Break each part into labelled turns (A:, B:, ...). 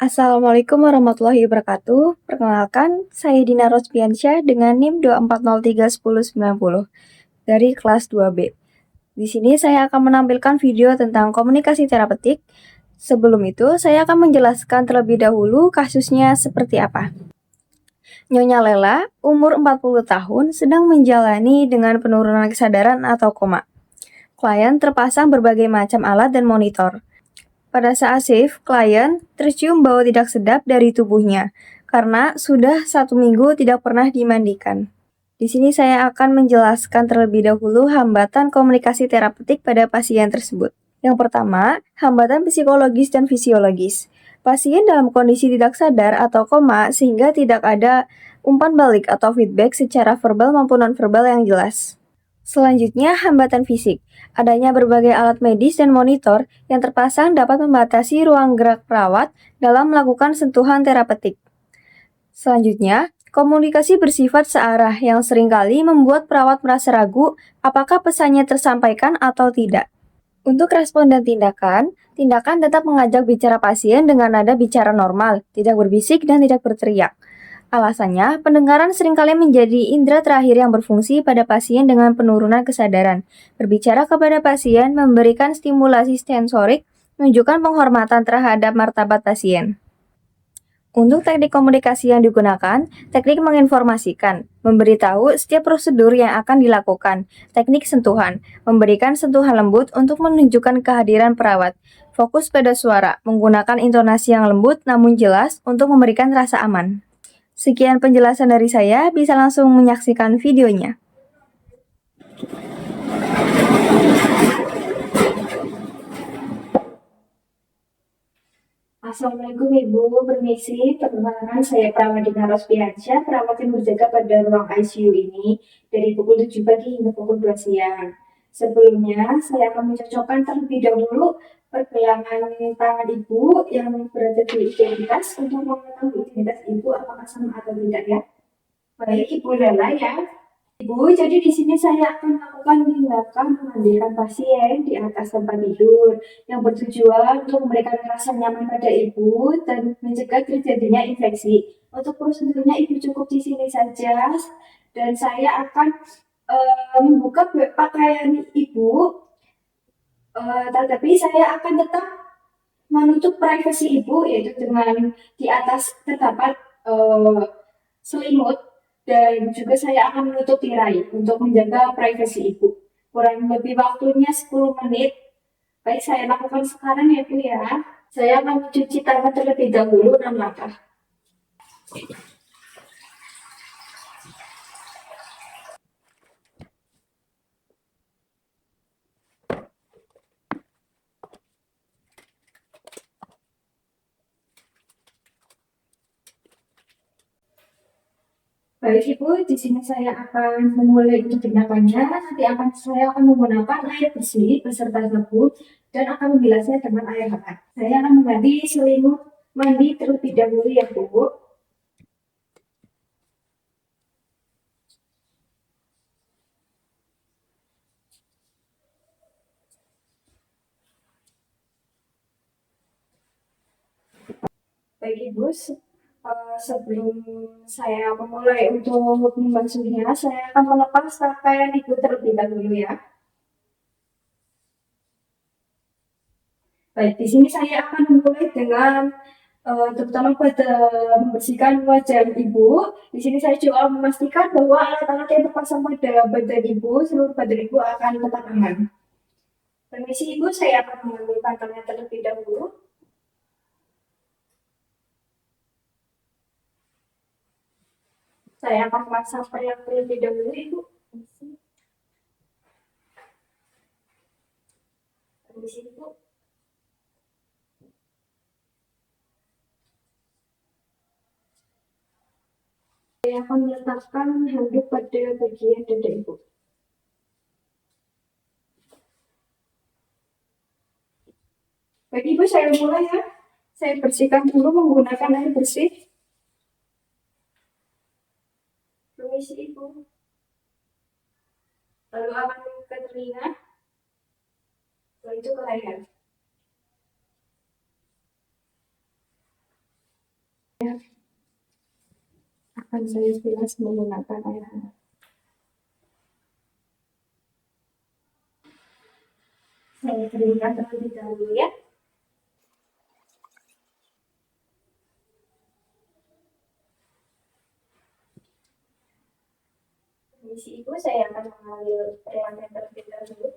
A: Assalamualaikum warahmatullahi wabarakatuh. Perkenalkan, saya Dina Rosbiansyah dengan NIM 240310910 dari kelas 2B. Di sini saya akan menampilkan video tentang komunikasi terapeutik. Sebelum itu, saya akan menjelaskan terlebih dahulu kasusnya seperti apa. Nyonya Lela, umur 40 tahun, sedang menjalani dengan penurunan kesadaran atau koma. Klien terpasang berbagai macam alat dan monitor. Pada saat shift, klien tercium bau tidak sedap dari tubuhnya karena sudah 1 minggu tidak pernah dimandikan. Di sini saya akan menjelaskan terlebih dahulu hambatan komunikasi terapeutik pada pasien tersebut. Yang pertama, hambatan psikologis dan fisiologis. Pasien dalam kondisi tidak sadar atau koma sehingga tidak ada umpan balik atau feedback secara verbal maupun nonverbal yang jelas. Selanjutnya, hambatan fisik. Adanya berbagai alat medis dan monitor yang terpasang dapat membatasi ruang gerak perawat dalam melakukan sentuhan terapeutik. Selanjutnya, komunikasi bersifat searah yang seringkali membuat perawat merasa ragu apakah pesannya tersampaikan atau tidak. Untuk respon dan tindakan tetap mengajak bicara pasien dengan nada bicara normal, tidak berbisik dan tidak berteriak. Alasannya, pendengaran seringkali menjadi indera terakhir yang berfungsi pada pasien dengan penurunan kesadaran. Berbicara kepada pasien memberikan stimulasi sensorik, menunjukkan penghormatan terhadap martabat pasien. Untuk teknik komunikasi yang digunakan, teknik menginformasikan, memberitahu setiap prosedur yang akan dilakukan, teknik sentuhan, memberikan sentuhan lembut untuk menunjukkan kehadiran perawat, fokus pada suara, menggunakan intonasi yang lembut namun jelas untuk memberikan rasa aman. Sekian penjelasan dari saya, bisa langsung menyaksikan videonya. Assalamualaikum Ibu, permisi. Perkenalkan saya Pramadina Rosbiansyah, perawat yang berjaga pada ruang ICU ini dari pukul 7 pagi hingga pukul 2 siang. Sebelumnya, saya akan mencocokkan terlebih dahulu pergelangan tangan Ibu yang berada di identitas untuk mengetahui identitas Ibu apakah sama atau tidak ya. Baik, Ibu Lela ya. Ibu, jadi di sini saya akan melakukan tindakan memandikan pasien di atas tempat tidur yang bertujuan untuk memberikan rasa nyaman pada Ibu dan mencegah terjadinya infeksi. Untuk prosedurnya Ibu cukup di sini saja dan saya akan membuka pakaian Ibu, tetapi saya akan tetap menutup privasi Ibu yaitu dengan di atas terdapat selimut. Dan juga saya akan menutup tirai untuk menjaga privasi Ibu. Kurang lebih waktunya 10 menit. Baik, saya lakukan sekarang ya Bu ya. Saya akan mencuci tangan terlebih dahulu 6 langkah. Baik Ibu, di sini saya akan memulai untuk tindakannya. Nanti saya akan menggunakan air bersih beserta sabun dan akan membilasnya dengan air hangat. Saya akan mengganti selimut mandi terlebih dahulu ya Bu. Baik Ibu, sebelum saya memulai untuk membasuhnya, saya akan melepas pakaian Ibu terlebih dahulu ya. Baik, di sini saya akan memulai dengan terutama pada membersihkan wajah Ibu. Di sini saya juga memastikan bahwa alat-alat yang terpasang pada badan Ibu, seluruh badan Ibu akan tetap aman. Permisi Ibu, saya akan mengambil pantalnya terlebih dahulu. Saya akan memasang yang terlebih dahulu Ibu. Permisi Ibu. Saya akan meletakkan handuk pada bagian dada Ibu. Baik Ibu, saya mulai ya. Saya bersihkan dulu menggunakan air bersih. Permisi Ibu. Lalu akan ke telinga. Lalu itu ke leher. Akan saya bilas menggunakan air hangat. Saya keringkan terlebih dahulu ya. Permisi Ibu, saya akan mengambil perlahan terlebih dahulu.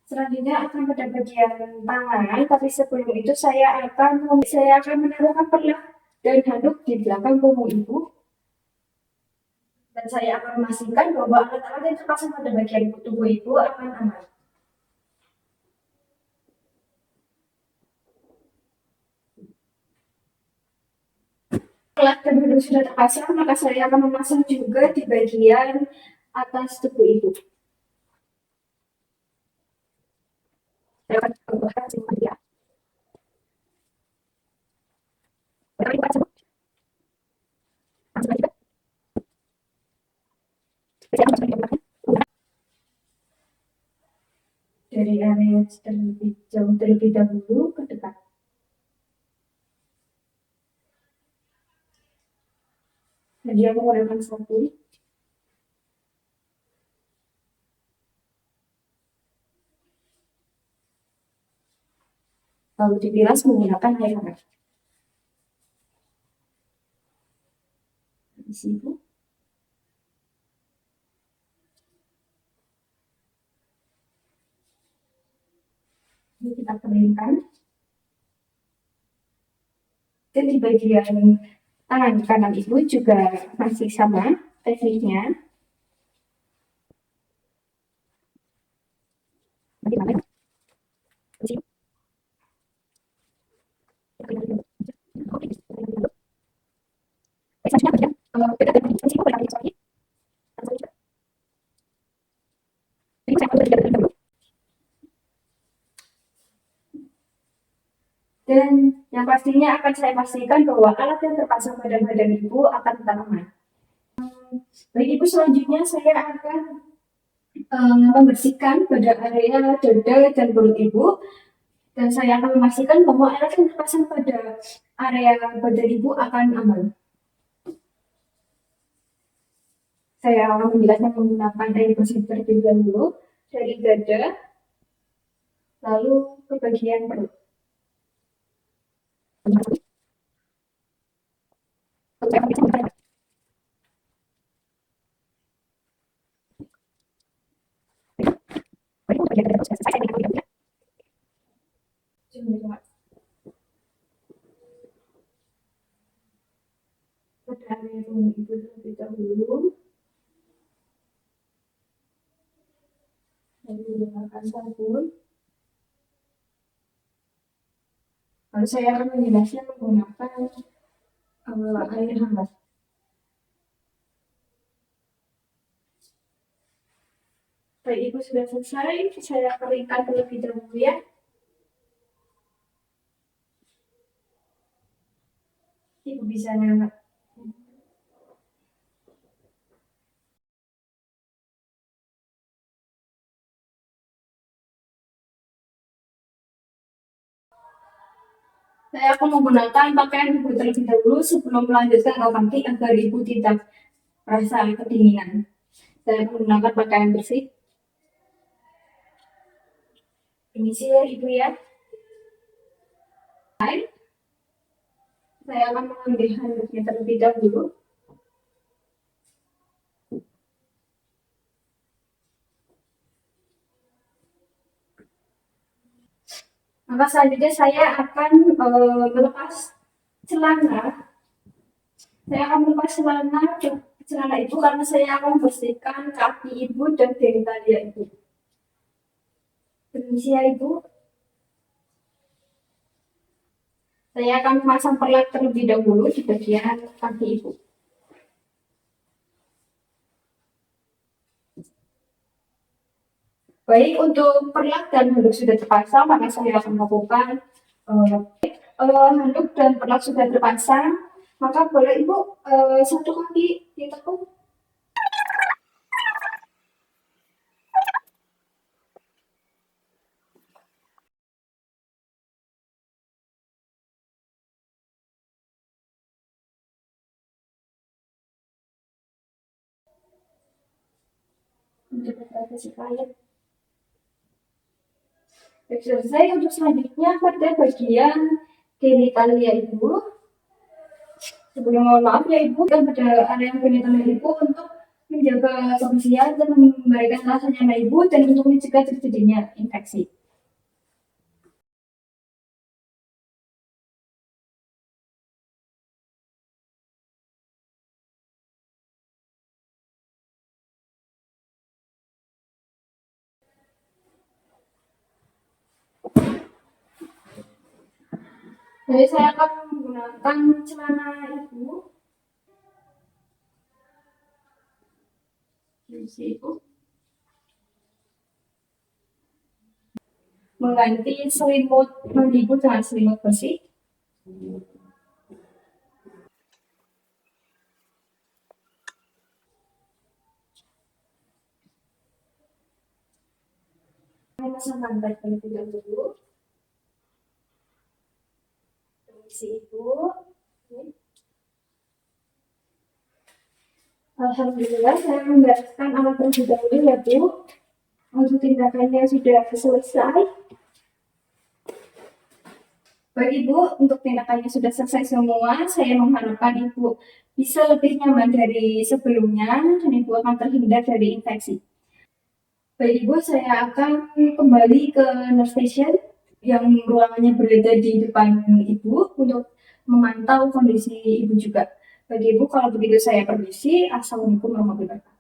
A: Selanjutnya akan pada bagian tangan, tapi sebelum itu saya akan menaruhkan perlah dan handuk di belakang punggung Ibu. Dan saya akan memastikan bahwa alat-alat yang terpasang pada bagian tubuh Ibu akan aman. Setelah kedua sudah terpasang, maka saya akan memasang juga di bagian atas tubuh Ibu. Saya akan menambahkan ya. Dari area terlebih jauh terlebih dahulu ke dekat. Dan dia menggunakan sabun. Lalu dibilas menggunakan air hangat. Di sini. Ini kita keringkan. Dan di bagian tangan kanan Ibu juga masih sama tekniknya. Bagaimana? Di sini. Dan yang pastinya akan saya pastikan bahwa alat yang terpasang pada badan Ibu akan tetap aman. Baik Ibu, selanjutnya saya akan membersihkan pada area dada dan perut Ibu. Dan saya akan memastikan bahwa alat yang terpasang pada area badan Ibu akan aman. Saya akan menjelaskan menggunakan air bersih terlebih dahulu dari dada, lalu ke bagian perut. Pada area punggung Ibu terlebih dahulu, lalu menggunakan sabun. Lalu saya akan menjelaskan menggunakan air hangat. Baik Ibu, sudah selesai. Saya keringkan terlebih dahulu ya. Ibu bisa nyala. Saya akan menggunakan pakaian Ibu terlebih dahulu sebelum melanjutkan ke kaki agar Ibu tidak merasa kedinginan. Saya akan menggunakan pakaian bersih. Permisi ya Ibu ya. Saya akan mengambil handuknya terlebih dahulu. Maka selanjutnya saya akan melepas celana. Saya akan melepas celana Ibu karena saya akan membersihkan kaki Ibu dan genitalia Ibu. Permisi ya Ibu. Saya akan memasang perlat terlebih dahulu di bagian kaki Ibu. Baik, untuk perlat dan handuk sudah terpasang, maka saya akan melakukan handuk dan perlat sudah terpasang, maka boleh Ibu satu kaki ditekuk. interpretasi kain. Baik, selesai. Untuk selanjutnya pada bagian genitalia ibu. Sebelum mohon maaf ya ibu, dan pada area genitalia ibu untuk menjaga kebersihan dan memberikan rasa nyaman ibu dan untuk mencegah terjadinya infeksi. Jadi saya akan menggunakan celana ibu, mengganti selimut mandi ibu dengan selimut bersih. Memasangkan baik terlebih dahulu. Permisi ibu. Alhamdulillah saya membereskan alat terlebih dahulu ya bu. Untuk tindakannya sudah selesai. Baik ibu, untuk tindakannya sudah selesai semua. Saya mengharapkan ibu bisa lebih nyaman dari sebelumnya dan ibu akan terhindar dari infeksi. Baik ibu, saya akan kembali ke nurse station yang ruangannya berada di depan ibu untuk memantau kondisi ibu juga. Bagi ibu, kalau begitu saya permisi. Assalamualaikum warahmatullahi wabarakatuh.